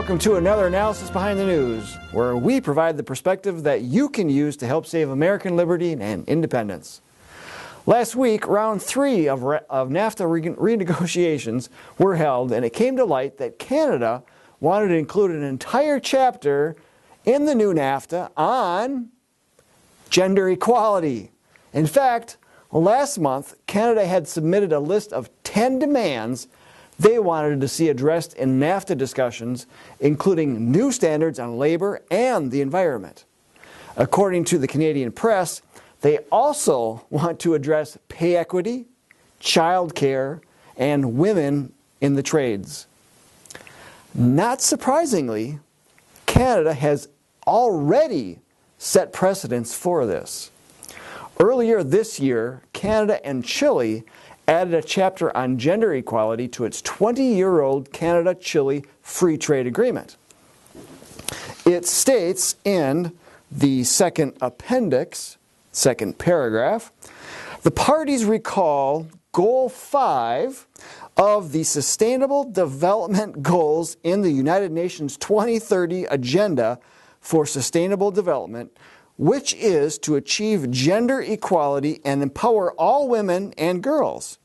welcome to another Analysis Behind the News, where we provide the perspective that you can use to help save American liberty and independence. Last week, round 3 of NAFTA renegotiations were held, and it came to light that Canada wanted to include an entire chapter in the new NAFTA on gender equality. In fact, last month, Canada had submitted a list of 10 demands they wanted to see addressed in NAFTA discussions, including new standards on labor and the environment. According to the Canadian press, they also want to address pay equity, child care, and women in the trades. Not surprisingly, Canada has already set precedents for this. Earlier this year, Canada and Chile added a chapter on gender equality to its 20-year-old Canada-Chile Free Trade Agreement. It states in the second appendix, second paragraph, the parties recall Goal 5 of the Sustainable Development Goals in the United Nations 2030 Agenda for Sustainable Development, which is to achieve gender equality and empower all women and girls.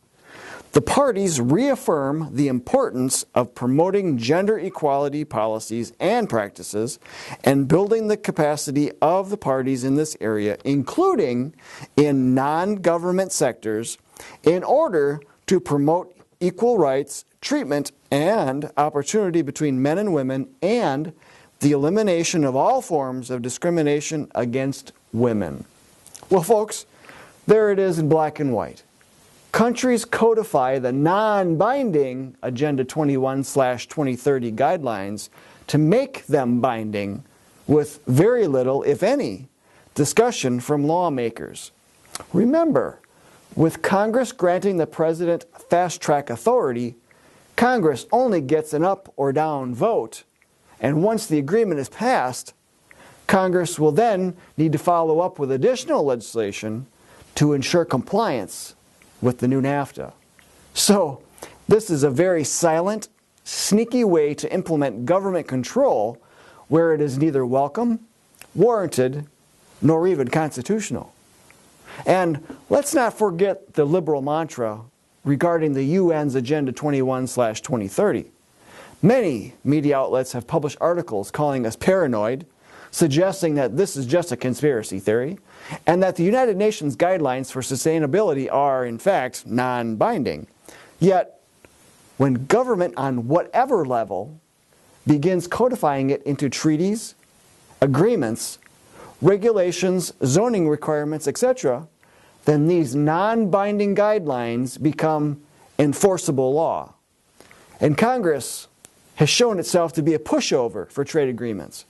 The parties reaffirm the importance of promoting gender equality policies and practices and building the capacity of the parties in this area, including in non-government sectors, in order to promote equal rights, treatment, and opportunity between men and women, and the elimination of all forms of discrimination against women. Well, folks, there it is in black and white. Countries codify the non-binding Agenda 21/2030 guidelines to make them binding with very little, if any, discussion from lawmakers. Remember, with Congress granting the President fast-track authority, Congress only gets an up or down vote, and once the agreement is passed, Congress will then need to follow up with additional legislation to ensure compliance with the new NAFTA. So, this is a very silent, sneaky way to implement government control where it is neither welcome, warranted, nor even constitutional. And let's not forget the liberal mantra regarding the UN's Agenda 21/2030. Many media outlets have published articles calling us paranoid, suggesting that this is just a conspiracy theory, and that the United Nations guidelines for sustainability are, in fact, non-binding. Yet, when government on whatever level begins codifying it into treaties, agreements, regulations, zoning requirements, etc., then these non-binding guidelines become enforceable law. And Congress has shown itself to be a pushover for trade agreements.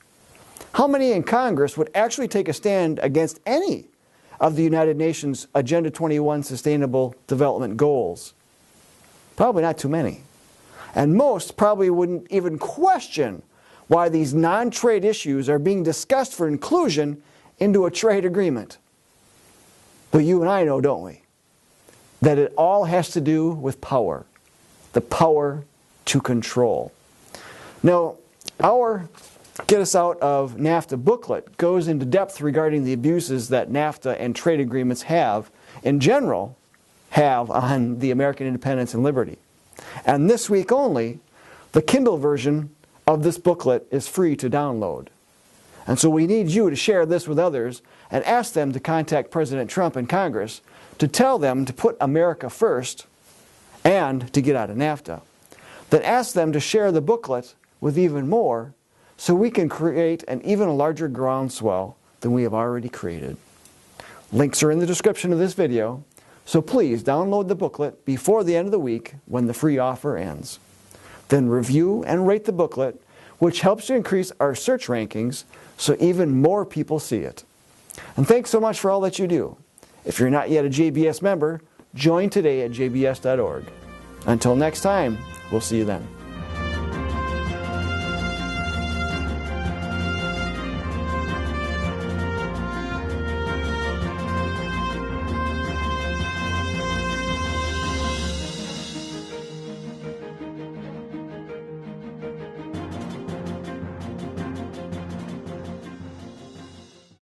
How many in Congress would actually take a stand against any of the United Nations Agenda 21 Sustainable Development Goals? Probably not too many. And most probably wouldn't even question why these non-trade issues are being discussed for inclusion into a trade agreement. But you and I know, don't we, that it all has to do with power, the power to control. Now, our Get Us Out of NAFTA booklet goes into depth regarding the abuses that NAFTA and trade agreements have, in general, have on the American independence and liberty. And this week only, the Kindle version of this booklet is free to download. And so we need you to share this with others and ask them to contact President Trump and Congress to tell them to put America first and to get out of NAFTA. Then ask them to share the booklet with even more so we can create an even larger groundswell than we have already created. Links are in the description of this video, so please download the booklet before the end of the week when the free offer ends. Then review and rate the booklet, which helps to increase our search rankings so even more people see it. And thanks so much for all that you do. If you're not yet a JBS member, join today at jbs.org. Until next time, we'll see you then.